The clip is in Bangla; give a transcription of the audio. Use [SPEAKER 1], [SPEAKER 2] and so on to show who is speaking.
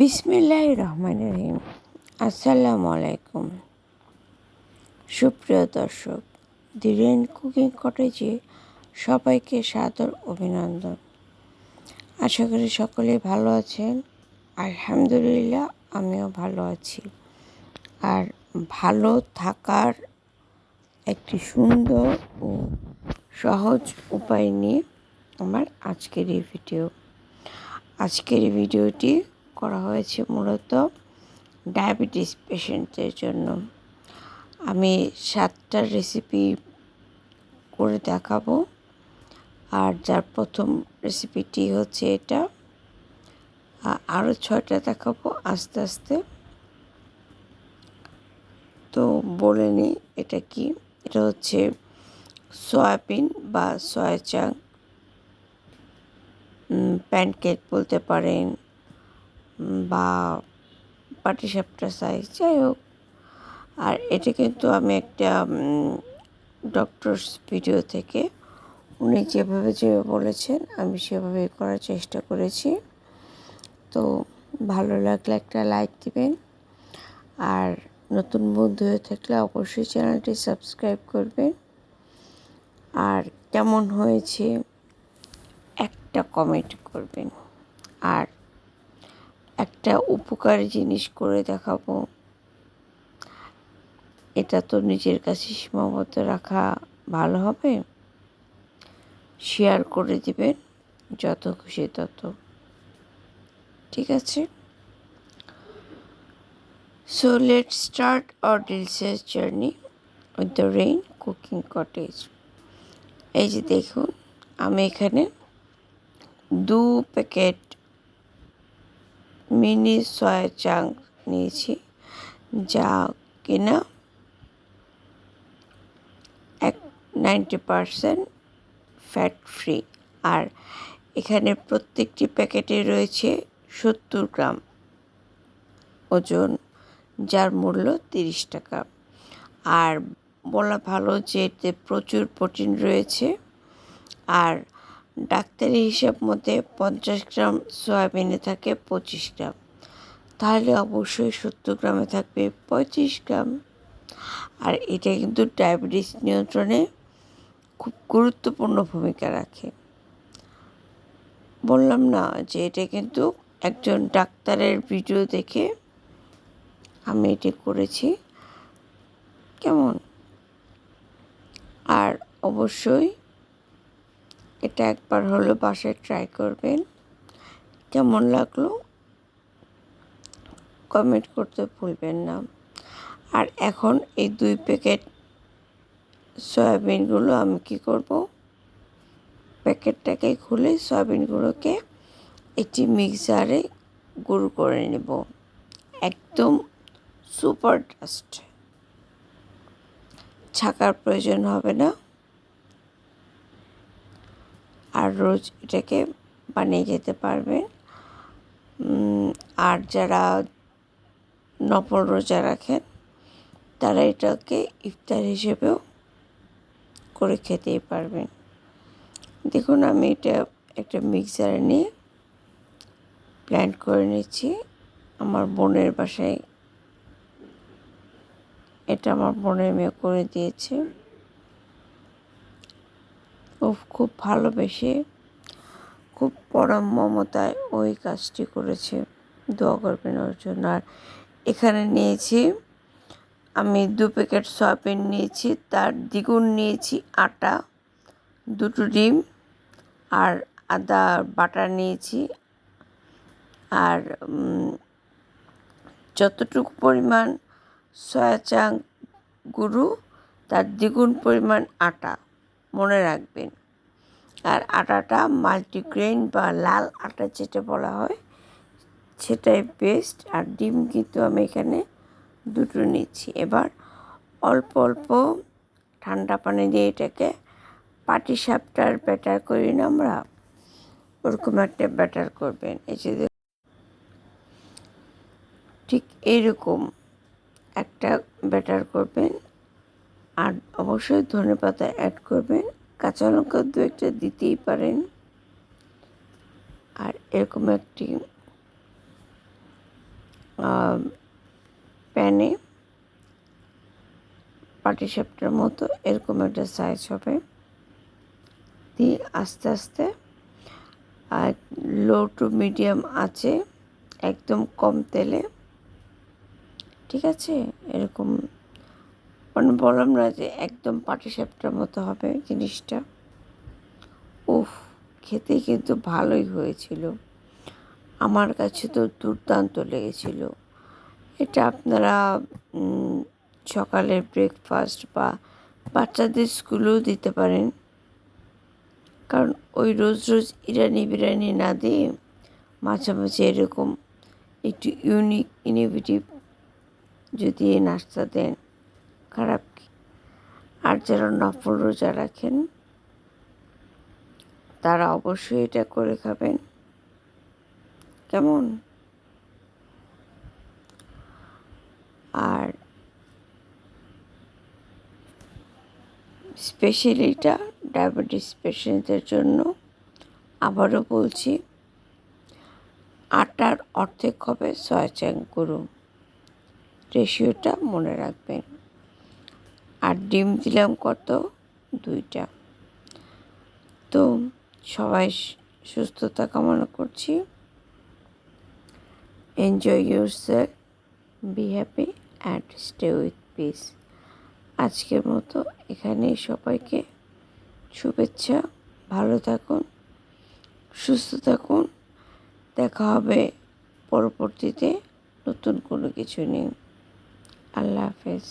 [SPEAKER 1] বিসমিল্লাহির রহমানির রহিম। আসসালামু আলাইকুম। সুপ্রিয় দর্শক, দি রেন কুকিং কটেজে সবাইকে সাদর অভিনন্দন। আশা করি সকলে ভালো আছেন। আলহামদুলিল্লাহ, আমিও ভালো আছি। আর ভালো থাকার একটি সুন্দর ও সহজ উপায় নিয়ে আমার আজকের এই ভিডিও। আজকের এই ভিডিওটি করা হয়েছে মূলত ডায়াবেটিস পেশেন্টদের জন্য। আমি 7টা রেসিপি করে দেখাবো, আর যার প্রথম রেসিপিটি হচ্ছে এটা। আরও 6টা দেখাবো আস্তে আস্তে। তো বলে নিই এটা কি। এটা হচ্ছে সয়াবিন বা সয়া চাং, প্যানকেক বলতে পারেন, বা পাটিসাপটা সাইজ, যাই হোক। আর এটা কিন্তু আমি একটা ডক্টরস ভিডিও থেকে, উনি যেভাবে বলেছেন আমি সেভাবে করার চেষ্টা করেছি। তো ভালো লাগলে একটা লাইক দিবেন, আর নতুন বন্ধু হয়ে থাকলে অবশ্যই চ্যানেলটি সাবস্ক্রাইব করবেন। আর কেমন হয়েছে একটা কমেন্ট করবেন। আর একটা উপকারী জিনিস করে দেখাবো, এটা তো নিজের কাছে সীমাবদ্ধ রাখা ভালো হবে। শেয়ার করে দিবেন, যত খুশি তত। ঠিক আছে? So let's start our delicious journey with the Rain Cooking Cottage. এই যে দেখুন, আমি এখানে 2 প্যাকেট মিনি সয়া চাংক নিয়েছি, যা কিনা 90% ফ্যাট ফ্রি। আর এখানে প্রত্যেকটি প্যাকেটে রয়েছে 70 গ্রাম ওজন, যার মূল্য 30 টাকা। আর বলা ভালো যে এতে প্রচুর প্রোটিন রয়েছে। আর ডাক্তারি হিসাব মতে 50 গ্রাম সয়াবিনে থাকে 25 গ্রাম, তাহলে অবশ্যই 70 গ্রামে থাকবে 35 গ্রাম। আর এটা কিন্তু ডায়াবেটিস নিয়ন্ত্রণে খুব গুরুত্বপূর্ণ ভূমিকা রাখে। বললাম না যে এটা কিন্তু একজন ডাক্তারের ভিডিও দেখে আমি এটি করেছি। কেমন? আর অবশ্যই এটা একবার হলো বাসায় ট্রাই করবেন। কেমন লাগলো কমেন্ট করতে ভুলবেন না। আর এখন এই 2 প্যাকেট সয়াবিনগুলো আমি কী করব, প্যাকেটটাকে খুলে সয়াবিনগুলোকে একটি মিক্সারে গুঁড়ো করে নেব, একদম সুপার ডাস্ট। ছাকার প্রয়োজন হবে না। আর রোজ এটাকে বানিয়ে যেতে পারবেন। আর যারা নফল রোজা রাখেন তারা এটাকে ইফতার হিসেবেও করে খেতেই পারবেন। দেখুন, আমি এটা একটা মিক্সারে নিয়ে ব্লেন্ড করে নিচ্ছি। আমার বোনের বাসায় এটা আমার বোনের মেয়ে করে দিয়েছে। ও খুব ভালোবেসে, খুব পরম মমতায় ওই কাজটি করেছে। দোয়া করবেন ওর জন্য। আর এখানে নিয়েছি আমি 2 প্যাকেট সয়াবিন নিয়েছি, তার দ্বিগুণ নিয়েছি আটা, 2টো ডিম, আর আদা বাটা নিয়েছি। আর যতটুকু পরিমাণ সয়া চাংক গুঁড়ো, তার দ্বিগুণ পরিমাণ আটা, মনে রাখবেন। আর আটাটা মাল্টিগ্রেন বা লাল আটা যেটা বলা হয় সেটাই বেস্ট। আর ডিম কিন্তু আমি এখানে 2টো নিচ্ছি। এবার অল্প অল্প ঠান্ডা পানি দিয়ে এটাকে পাটিসাপটার ব্যাটার করি না আমরা, ওরকম একটা ব্যাটার করবেন। এই যে ঠিক এইরকম একটা ব্যাটার করবেন। আর অবশ্যই ধনেপাতা অ্যাড করবেন, কাঁচা লঙ্কা 2-1টা দিতেই পারেন। আর এরকম একটি প্যানে পাটিসাপটার মতো এরকম একটা সাইজ হবে, দিয়ে আস্তে আস্তে আর লো টু মিডিয়াম আছে, একদম কম তেলে, ঠিক আছে? এরকম মানে বললাম না যে একদম পাটিসাপটার মতো হবে জিনিসটা। উফ, খেতে কিন্তু ভালোই হয়েছিল, আমার কাছে তো দুর্দান্ত লেগেছিল। এটা আপনারা সকালের ব্রেকফাস্ট বা বাচ্চাদের স্কুলেও দিতে পারেন, কারণ ওই রোজ রোজ ইরানি বিরিয়ানি না দিয়ে মাঝে মাঝে এরকম একটু ইউনিক ইনোভেটিভ যদি এই নাস্তা দেন, খারাপ কি? আর যারা নফল রোজা রাখেন তারা অবশ্যই এটা করে খাবেন, কেমন? আর স্পেশালি এটা ডায়াবেটিস পেশেন্টদের জন্য। আবারও বলছি, আটার অর্ধেক হবে সয়া চাংস গুঁড়ো, রেশিওটা মনে রাখবেন। আর ডিম দিলাম কত? 2টা। তো সবাই সুস্থতা কামনা করছি। Enjoy yourself, be happy and stay with piece. আজকের মতো এখানেই, সবাইকে শুভেচ্ছা, ভালো থাকুন, সুস্থ থাকুন। দেখা হবে পরবর্তীতে নতুন কোনো কিছু নিয়ে। আল্লাহ হাফেজ।